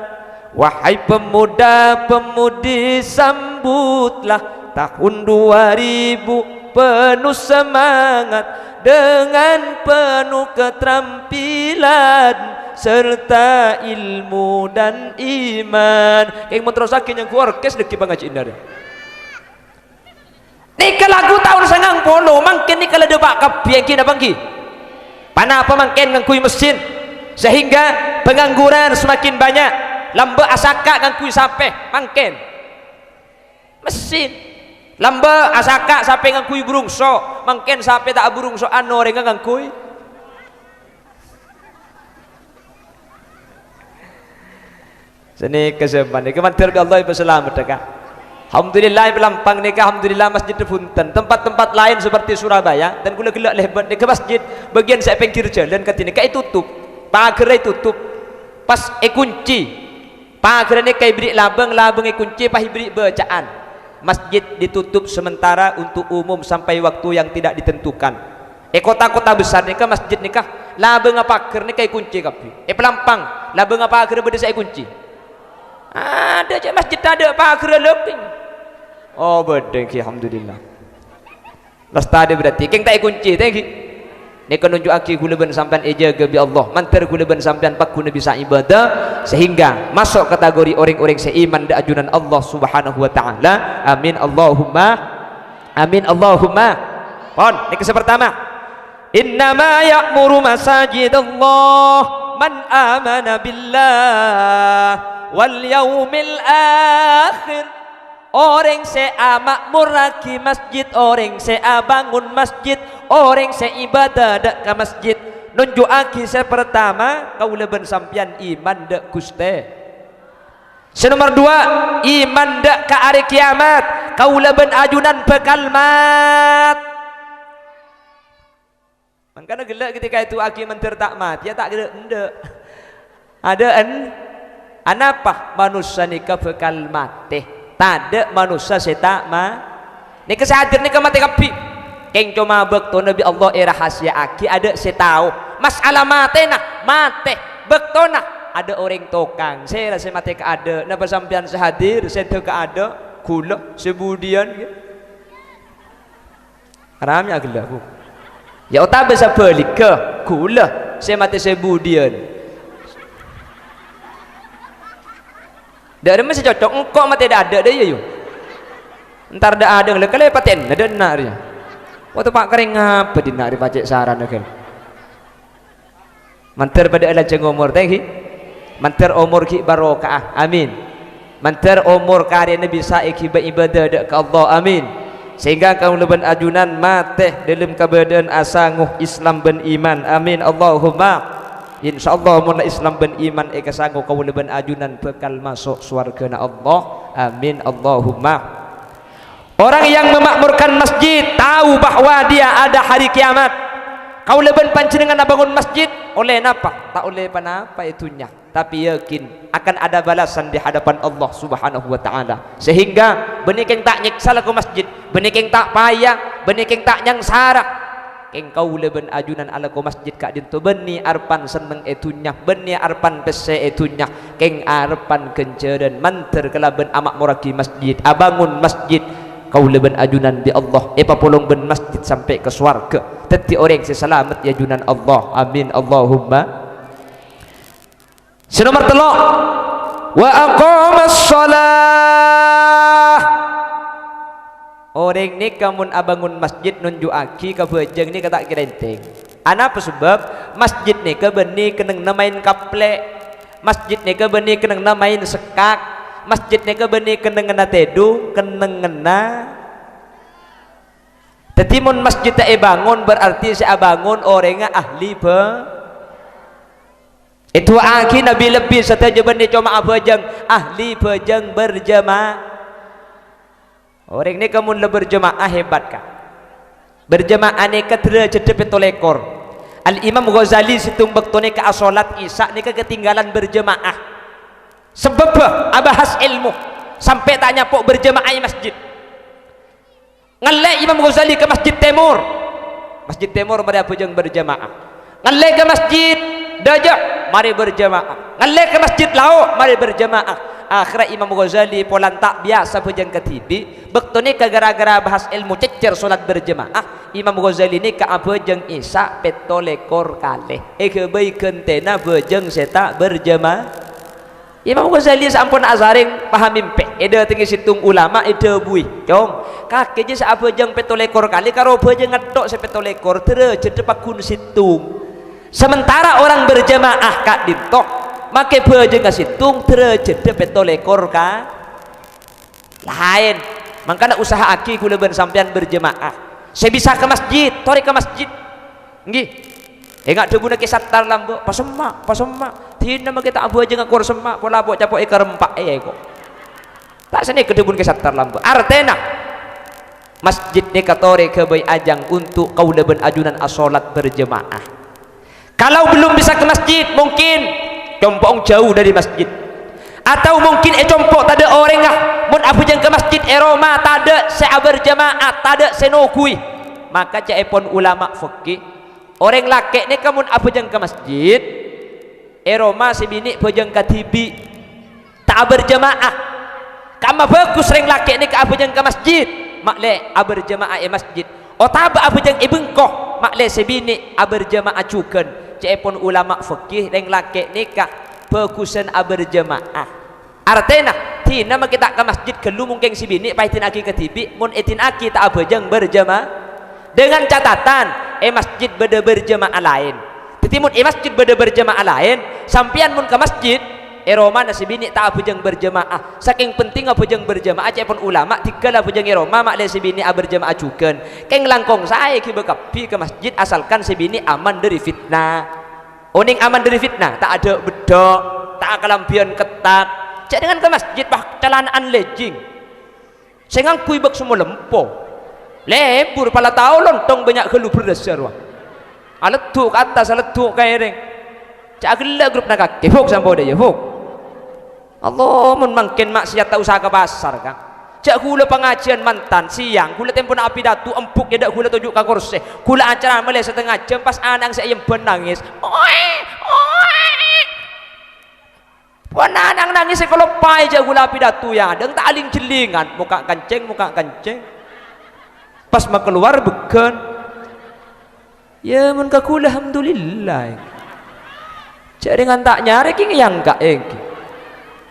wahai pemuda-pemudi sambutlah tahun 2000 penuh semangat dengan penuh keterampilan serta ilmu dan iman. Yang menterusakin yang keluar kes deki banget cina deh. Nika lagu tahun sangang polo mungkin nika ada pak kapian kina bangki. Pana apa mungkin ngangkui mesin sehingga pengangguran semakin banyak. Lamba asaka ngangkui sampai mungkin mesin. Lamba asaka sampai ngangkui burungso mungkin sampai tak burungso anu orang ngangkui sini keseban ini kemantir Allah ibu selamat dekat alhamdulillah pelampang nikah alhamdulillah masjid punten tempat-tempat lain seperti Surabaya dan gula-gula lebat ke masjid bagian saya pinggir jalan katanya kayak tutup pagar tutup pas kunci pagar ini kayak beri labang kunci pas beri bacaan masjid ditutup sementara untuk umum sampai waktu yang tidak ditentukan kota-kota besar nikah masjid nikah laba ngapakir nikah kunci kapi pelampang laba ngapakir beda saya kunci ada je masjid ada pakir lebih oh bedeng alhamdulillah lasta ada berarti keng tak kunci tadi ni kan nunjuk aki kula ben sampean ejaga bi Allah mantar kula ben sampean pak guna bisa ibadah sehingga masuk kategori orang-orang seiman da ajunan Allah Subhanahu wa taala amin Allahumma pon ni kes pertama innama ya'muru masajidallah man amana billah wal yaumil akhir orang sea makmur lagi masjid orang sea bangun masjid orang sea ibadah dak ke masjid nunjuk aki saya pertama kau leben sampian iman dak Guste senomor dua iman dak ke hari kiamat kau leben ajunan bekal mat makanya gelak ketika itu aki mentir tak mati ya tak gelak ndak ada anapa manusia nikah bekal mati tak ada manusia setak ni kesadir ni mati kapi keng cuma bekto Nabi Allah rahasia aki ada setau masalah mati nak mati bekto nak ada orang tokang saya rasa mati ke ada napa sampian sehadir saya ke ada gula sebudian haramnya gula bu ya otak bisa balik ke gula saya mati sebudian dak ada masih cocok engkau mati dak ada dia yuk ntar dak ada le kale paten ada nak dia waktu pak kering ngapa di nak dipacek saran kan mantar pada ala jeng umur teh mantar umur ki barokah amin mantar umur karya nabi saik ibadah dak ke Allah amin sehingga kau leban ajunan mate dalam keberadaan asanguh Islam ben iman amin Allahumma insyaallah mun Islam ben iman eka sanggup kau leban ajunan bekal masuk surga na Allah amin Allahumma orang yang memakmurkan masjid tahu bahwa dia ada hari kiamat kau leban panjenengan bangun masjid oleh napa tak oleh panapa itunya tapi yakin akan ada balasan di hadapan Allah Subhanahu wa taala sehingga benikeng tak nyiksa ke masjid benikeng tak payah benikeng tak nyangsara keng kau leben ajunan ala ko masjid kak dinto beni arpan seneng etunya beni arpan pese etunya keng arpan kenceren manter kelaben amak moraki masjid abangun masjid kau leben ajunan di Allah papolong ben masjid sampai ke swarga teti orang seselamat ya ajunan Allah amin Allahumma senomor telok wa aqamas shalah orang ni kamun abangun masjid nunjuk aki ke bejeng ni kata kira enteng apa sebab masjid ni ke beni keneng namain kaplek masjid ni ke beni keneng namain sekak masjid ni ke beni keneng ngena tedu keneng ngena tetimun masjid tak bangun berarti saya bangun orangnya ahli itu aki nabi lebih setaja beni cuma bejeng ahli bejeng berjamaah orang ni kamu le berjemaah hebat kah berjemaah ni ke derajat petolekor Al-Imam Ghazali situng bekto ni ke asolat isya ni ke ketinggalan berjemaah sebab abahas ilmu sampai tanya pok berjemaah masjid ngalai Imam Ghazali ke masjid timur mereka pujang berjemaah ngalai ke masjid Dajjal mari berjemaah ngalai ke masjid Lau mari berjemaah akhirnya Imam Ghazali polan tak biasa pujang ketibi bekto ni ke gara-gara bahas ilmu cecer solat berjemaah Imam Ghazali ni ke abejeng isya petolekor kalih kebai kentena bejeng seta berjemaah Imam Ghazali sampun azaring paham mimpi eda tinggi situng ulama eda bui cong kaki je sa abejeng petolekor kali karo bejeng ngedok sepetolekor derajat pakun situng sementara orang berjemaah kak dintok make bejeng situng derajat petolekor ka lain makanya usaha aki kula ben sampean berjemaah saya bisa ke masjid tori ke masjid nggih enggak debu nak satar lambo pasemak tina make tak abu aja ngakor semak pola bok capok ikar rempak kok tak seni ke debun ke satar lambo artena masjid ni katore ke bay ajang untuk kau leben ajunan asolat berjemaah kalau belum bisa ke masjid mungkin compong jauh dari masjid atau mungkin compok tak ada orang mun abu jang ke masjid Roma tak ada saya berjemaah tak ada senokui maka caipun ulama fikih orang laki ni kamun apa jeng ke masjid eroma si bini pejeng ke tibi tak berjamaah kama bagus orang laki ni ke apa jeng ke masjid makle berjamaah masjid otaba apa jeng ibengkoh makle si bini berjamaah cuken caipun ulama fikih orang laki ni ke bagusan berjamaah artinya tina kita ke masjid kelu mungkin si bini paitin aki ke tibi mun etin aki tak abejeng berjamaah dengan catatan masjid beda berjamaah lain tetapi mun masjid beda berjamaah lain sampian mun ke masjid Roma nasi bini tak abejeng berjamaah saking penting abejeng berjamaah cepon ulama tigala abejeng Roma mak le si bini berjamaah cuken keng langkong saya ki bekapi ke masjid asalkan si bini aman dari fitnah oning aman dari fitnah tak ada bedok tak kelampian ketat cak dengan ke masjid bah celanaan legging sengang kui bek semua lempo lebur pala tahu lontong banyak gelu berdasar wah aletuk ke atas aletuk ke ereng cak gelak grup nak kefok sampai dia fok Allah mun makin maksiat tak usaha ke pasar kan cak gula pengajian mantan siang gula tempo nak api datu empuk ya dak gula tunjuk ke kursi gula acara mulai setengah jam pas anak saya yang benangis Wana nang nangis kalau pai je gula pidato ya, deng tak aling jelingan, muka kancing, pas mak keluar beken, ya mun kakula alhamdulillah. Cak dengan tak nyari kini yang gak engki,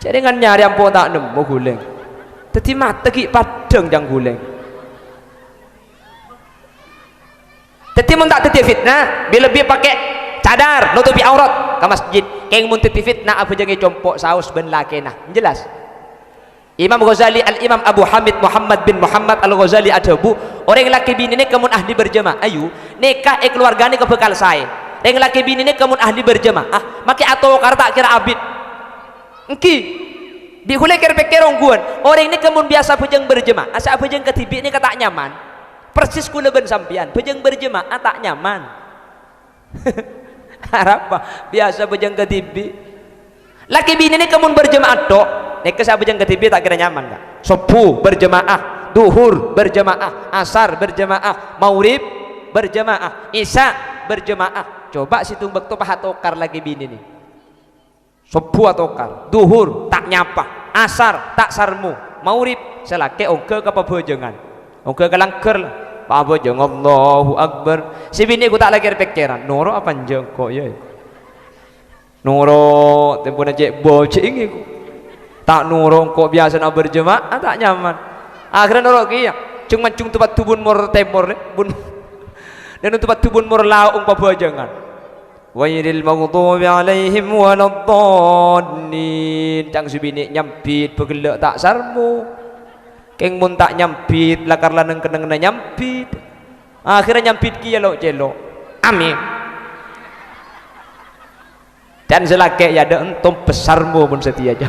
cak dengan nyari ampun tak nemu guleng, teti mata ki padeng jang guleng. Teti mun tak teti fitnah, bila lebih pakai cadar nutupi aurat ke masjid keng mun teti fitnah apa jangan compok saus ben lakenah jelas Imam Ghazali Al-Imam Abu Hamid Muhammad bin Muhammad Al-Ghazali adabu orang laki bini ni kemun ahli berjamaah ayu nikah keluarga ni kebekal saya orang laki bini ni kemun ahli berjamaah maki atau karta kira abid engki dihulai kira-kira ongguan orang ni kemun biasa pejeng berjamaah asa pejeng ketibi ni kata nyaman persis kula ben sampian pejeng berjamaah tak nyaman apa biasa bejeng ke TV laki bini ni kemun berjemaah tok nek sa bejeng ke TV tak kira nyaman kak subuh berjemaah duhur berjemaah asar berjemaah maurib berjemaah isya berjemaah coba situ bekto paha tokar lagi bini ni subuh tokar duhur tak nyapa asar tak sarmu maurib selake ongke ke pebejengan ongke ke langker lah apa jeng Allahu Akbar si bini ku tak lagi pikiran noro apa jeng kok ya noro tempo na cek bocek ini tak noro kok biasa nak berjemaah tak nyaman akhirnya noro kia cuma tempat tubun mor temor bun dan tempat tubun mor laung pabajangan wairil maghdubi alaihim waladdallin cang si bini nyampit pegelak tak sarmu keng mun tak nyampit lakar laneng keneng na nyampit akhirnya nyampit kia lo celo amin dan selake ya ada entom besarmu pun setia aja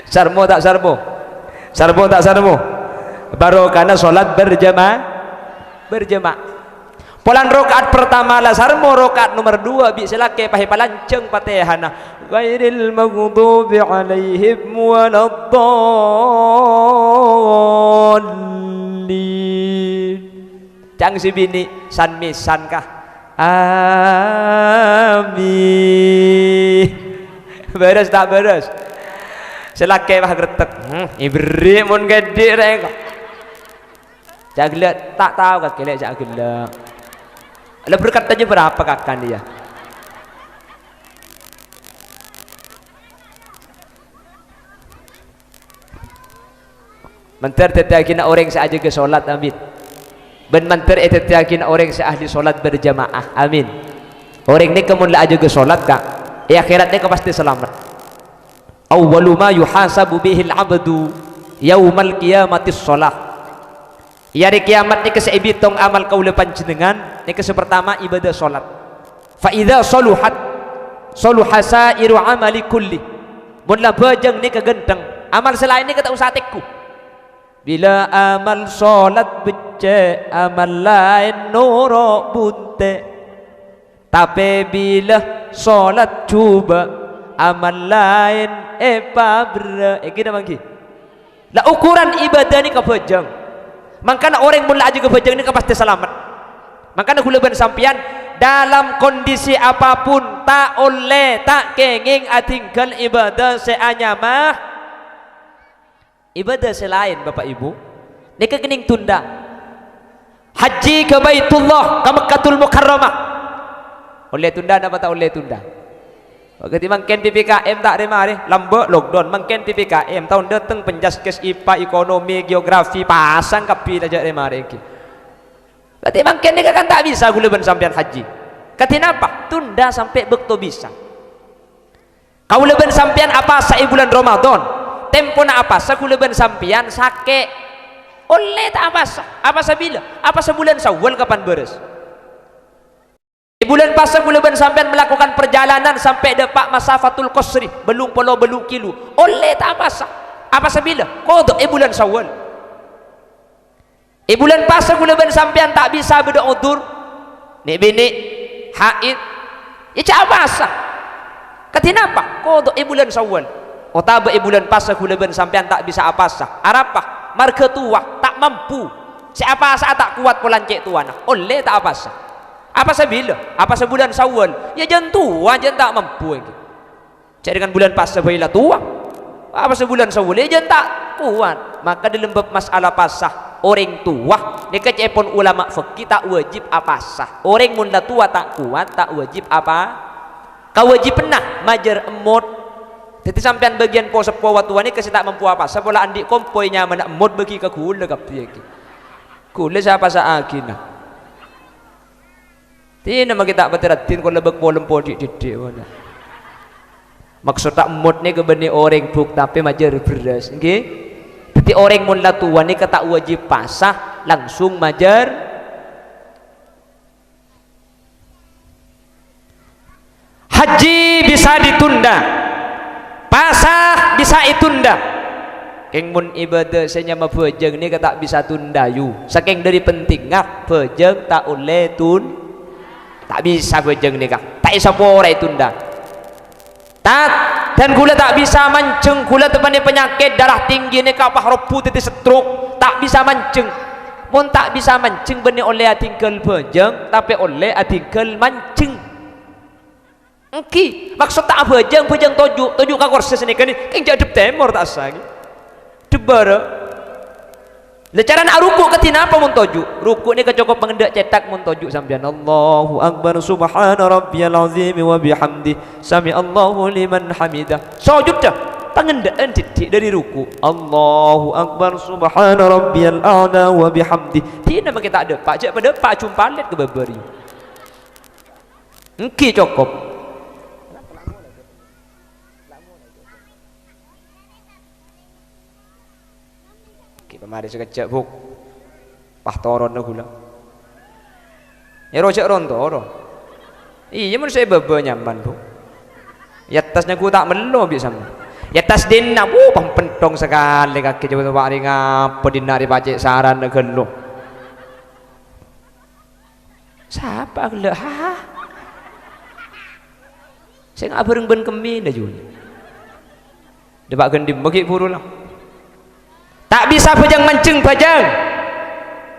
sarmo tak sarmo baru karena sholat berjamaah polan rokaat pertama lah sarmo rokaat nomor 2 bi selake pahe palanceng patehana ghairil maghdubi alaihim waladdallin cang si bini san misan kah amin beres tak beres selake bah gretek ibri mun gede rek jaglek tak tahu kak kelek jaglek ada berkatanya berapa kakak dia mentar tetakin orang seaja ke solat amin ben mentar tetakin orang seahli solat berjamaah amin orang ni kemun la aja ke solat kak akhirat ni pasti selamat awwalu ma yuhasabu bihil abdu yaumal qiyamatis shalah ya di kiamat ni keseibitong amal kaula panjenengan ni pertama ibadah solat fa idza saluha sairu amali kulli mun la bajang ni kegenteng amal selain ni kata usah tekku bila amal solat becek amal lain noro bunte tapi bila solat cuba amal lain pabra kita mangki lah ukuran ibadah ni kapajang Makanya orang mula juga bejeng ni pasti selamat. Makanya kula ben sampean dalam kondisi apapun tak oleh tak kenging atinggal ibadah seanyamah ibadah selain Bapak Ibu. Nika kening tunda. Haji ke Baitullah ke Makkahul Mukarramah. Oleh tunda apa tak oleh tunda? Waktu mangken PPKM tak ada mari, lambak lockdown, mangken PPKM tahun datang penjaskes IPA, ekonomi, geografi, pasang kapi aja ada mari. Berarti mangken ni kan tak bisa gula ben sampean haji. Katina apa? Tunda sampai bekto bisa. Kau leben sampean apa sa bulan Ramadan? Tempo na apa sa gula ben sampean sake. Oleh tak apa sa? Apa sa bila? Apa sa bulan Syawal kapan beres? Di bulan puasa kula ben sampean melakukan perjalanan sampai depak masafatul qasri, belum polo belum kilo. Oleh tak apa sah? Apa sabila? Qada bulan Syawal. Bulan puasa kula ben sampean tak bisa berudzur. Nek bini haid. Ya cak apa sah? Katina apa? Qada bulan Syawal. Otaba bulan puasa kula ben sampean tak bisa apa sah? Arapah? Marga tua tak mampu. Siapa sah tak kuat polan cek tuana. Oleh tak apa sah? Apa sabila? Apa sebulan Syawal? Ya jangan tua, jangan tak mampu lagi. Cak dengan bulan puasa baiklah tua. Apa sebulan Syawal? Ya jangan tak kuat. Maka dalam bab masalah pasah orang tua, ni kecepon ulama fikih tak wajib apa sah. Orang mula tua tak kuat tak wajib apa? Kau wajib pernah majar emot. Jadi sampean bagian puasa puasa tua ni kasi tak mampu apa? Sepola andi kompoinya mana emot bagi ke kula kapti lagi. Kula siapa sa akin nah. Tidak nama kita berteratin kalau lebek bolem podi didik mana. Maksud tak mod ni kebeni orang buk tapi majar beras, okay? Jadi orang mula tua ni kata wajib pasah langsung majar. Haji bisa ditunda, pasah bisa ditunda. Keng mun ibadah senyama bejeng ni kata bisa tunda yu. Saking dari penting ngak bejeng tak oleh tak bisa bejeng nikah, tak bisa porai tunda. Tak dan gula tak bisa mancing, gula teman penyakit darah tinggi nikah apa robu titi stroke, tak bisa mancing. Pun tak bisa mancing benih oleh atingkel bejeng, tapi oleh atingkel mancing. Engki maksud tak bejeng tojuk ka kursus ni kan ni, keng jadep temor tak asal. Debara. Lecaran ruku ketina apa mun tojuk? Ruku ni kecokop mengendak cetak mun tojuk sampean. Allahu akbar subhana rabbiyal azim wa bihamdi sami Allahu liman hamidah. Sujud dah. Pengendaan titik dari ruku. Allahu akbar subhana rabbiyal a'la wa bihamdi. Tina make tak ada. Pak jak pada pak cumpalet ke babari. Engki cokop. Mari sekejap buk pah toron na gula ya rojak rontoro iya mun saya bebe nyaman buk ya tasnya ku tak melo bisa ya tas dinna pentong sekali kaki coba coba hari ngapa dinari pacik saran na gelo siapa gelo ha saya nggak bareng ben kemi dah juli debak gendim bagi puru lah. Tak bisa bajang mancing bajang,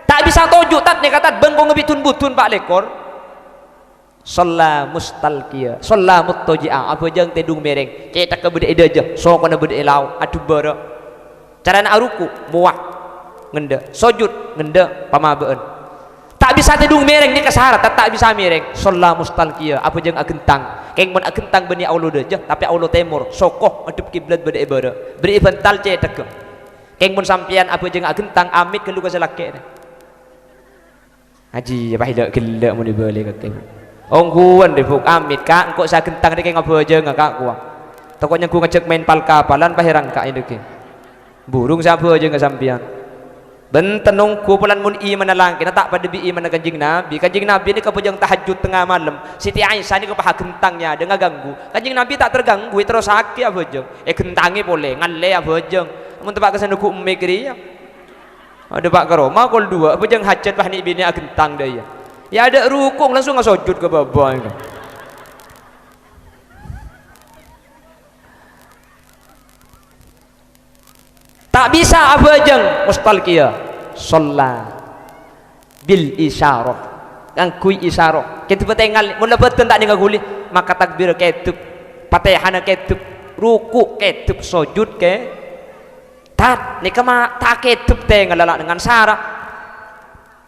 tak bisa tojuk tak ni kata bengkong ngebitun butun pak lekor. Solla mustalkia, solla mutojiah, apa jang tedung mereng, cetak ke bede aja, so kena bede elau, adu bara. Cara nak ruku, muak, ngenda, sujud, ngenda, pamabaan. Tak bisa tedung mereng ni kesara, tak bisa mereng. Solla mustalkia, apa jang agentang, keng mon agentang beni aulo aja, tapi aulo temur, sokoh, adep kiblat bede bara, beri bental cetak ke. Keng mun sampean apa jeung gentang amit ke luka selake haji apa hilak gelak mun dibeli kake ongguan debuk amit kak engko sa gentang keng apa jeung kak ku tokonya ku ngecek main pal kapalan pahirang kak indeke burung sapa jeung sampean benten nungku pulan mun i manalangkin tak pada bi mana kanjing nabi ni kapujang tahajud tengah malam Siti Aisyah ni kepaha gentangnya dengan ganggu kanjing nabi tak terganggu terus sakit apa jeung gentange boleh ngalle apa jeung mun tempat kesan ku umme kiri ya ada pak karoma kol dua apa jeung hajat pah ni bini gentang daya ya ada rukung langsung ngasujud ke bawah itu tak bisa apa jeung mustalqiyah sholla bil isyarah ngangkui isyarah kita betengal mun lebetan tak dengar guli maka takbir ketep fatihah ketep ruku ketep sujud ke tat nika mah tak ketep tengal lalak dengan sarah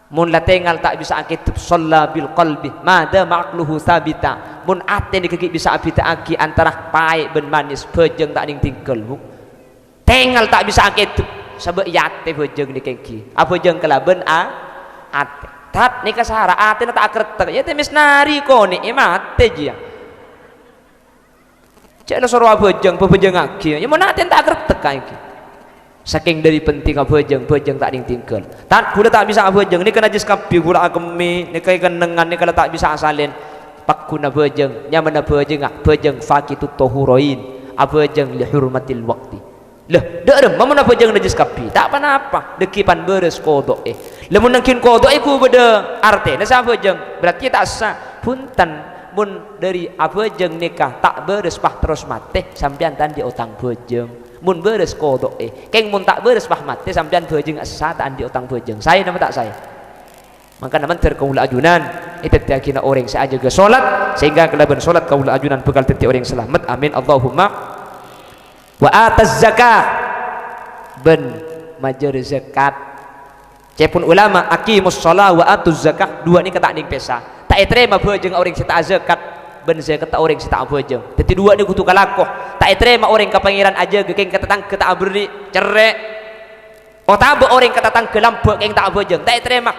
mun la tengal tak bisa ketep sholla bil qalbi mada ma'qluhu sabita mun ate ni kaki bisa abita aki antara pai ben manis bejeng tak ning tingkel tengal tak bisa ketep sebab yate bejeng ni kaki apa bejeng kelaben ate tat ni kasara ate na tak kretek ya temis nari ko ni mate dia cek lo soro bejeng bejeng aki ya mun ate tak kretek iki saking dari penting bejeng tak ding tingkel tat kula tak bisa bejeng ni kena najis kapi kula akemi ni kai kenengan ni kalau tak bisa asalin pakuna bejeng nya mana bejeng faqitut tahurain bejeng li hurmatil waqti lah dak mana bejeng najis kapi tak apa-apa dekipan beres kodok lamun nangkin kodok iku beda arte na sa bejeng berarti tak sah punten mun dari bejeng nikah tak beres pah terus mate sampean tandi utang bejeng mun beres kodok keng mun tak beres pah mate sampean bejeng asa tak andi utang bejeng saya nama tak saya maka naman terkaula ajunan itu tiakina orang saja ke solat sehingga kelaban solat kaula ajunan bekal teti orang selamat amin Allahumma wa ataz zakah ben majer zakat cepun ulama aqimus shalah wa atuz zakah dua ni kata ning pesa tak terima bejeng orang sita zakat ben zakat tak orang sita bejeng dadi dua ni kudu kalakoh tak terima orang ka pangeran aja geng ketatang kata beri cerek oh tabe orang ketatang ke lampuk geng tak bejeng tak terima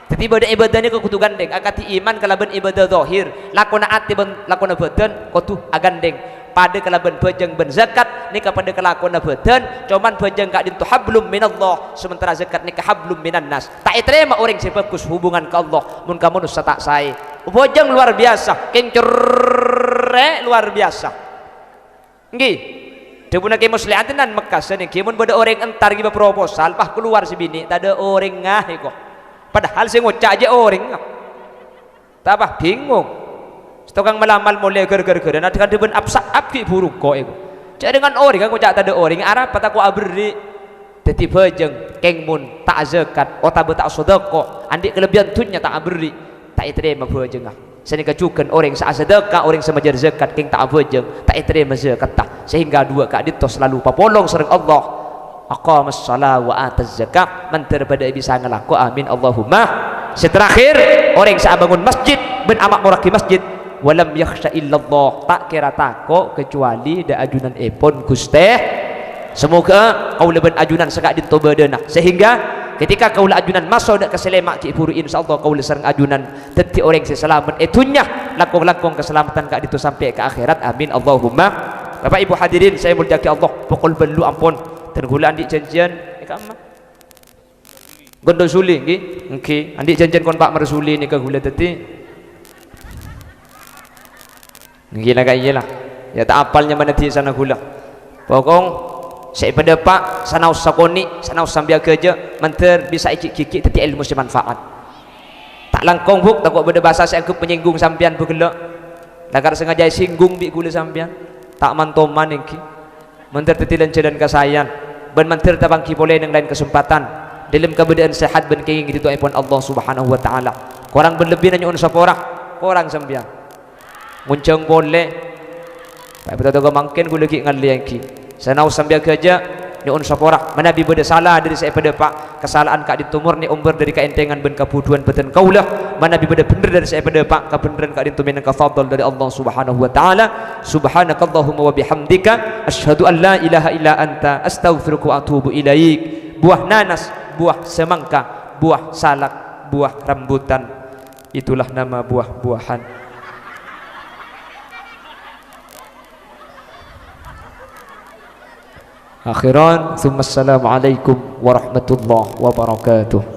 dadi ibadah ni kudu gandeng akati iman kalaban ibadah zahir lakona ati ben lakona badan kudu agandeng pada kalaban bejeng ben zakat ni kepada kelakona badan cuman bejeng kak dintu hablum minallah sementara zakat ni hablum minan nas tak terima orang sebagus hubungan ke Allah mun kamu nusa tak sai bejeng luar biasa kencere luar biasa nggih debuna ke muslihatin nan Mekah niki mun beda orang entar giba proposal pah keluar si bini tak ada orang ngah kok padahal sing ngocak aja orang tak apa bingung tukang melamal mulai ger-ger dan ada ben absak abki buruk kok iku cak dengan orang aku cak ada orang arab patah ku abri dadi bejeng keng mun tak zakat otak tak sedekah andik kelebihan tunya tak abri tak terima bejeng seni kacukan orang sa sedekah orang semajar zakat keng tak bejeng tak terima zakat tah sehingga dua kak ditos selalu papolong sareng Allah aqamas shalah wa ataz zakah mantar pada bisa ngelaku amin Allahumma seterakhir orang sa bangun masjid ben amak muraki masjid walam yakhsha illallah tak kira takut kecuali da ajunan epon Gusti semoga kaula ben ajunan sekak ditobadana sehingga ketika kaula ajunan masuk dak keselemak ki puru insyaallah kaula sareng ajunan dadi orang selamat itunya lakong-lakong keselamatan kak ditu sampai ke akhirat amin Allahumma Bapak Ibu hadirin saya mulyaki Allah pokol belu ampun dan gula andik janjian kamma gondo suli nggih nggih andik janjian kon Pak Marsuli nika gula tadi gila kaya iyalah ya tak apalnya mana di sana gula pokong saya pada pak sana usakoni sana usambia kerja menter bisa ikik kikik teti ilmu semanfaat tak langkong buk takut beda bahasa saya ke penyinggung sampian bergelak lagar sengaja singgung bi gula sampian tak mantoman ingki menter teti lancadan kasayan ben menter tabangki boleh yang lain kesempatan dalam keadaan sehat ben kenging gitu ipun Allah Subhanahu wa taala korang berlebih nanya unsur korang sampian muncung boleh tak betul-betul mungkin gue lagi ngalih sana sambil kerja ni unsapora mana bi beda salah dari saya pada pak kesalahan kak ditumur ni umber dari kaentengan ben kapuduan beten kaulah mana bi beda bener dari saya pada pak kebenaran kak ditumin ka fadl dari Allah Subhanahu wa taala subhanakallahumma wa bihamdika asyhadu an la ilaha illa anta astaghfiruka wa atubu ilaik buah nanas buah semangka buah salak buah rambutan itulah nama buah-buahan akhiran thumma assalamu alaikum warahmatullahi wabarakatuh.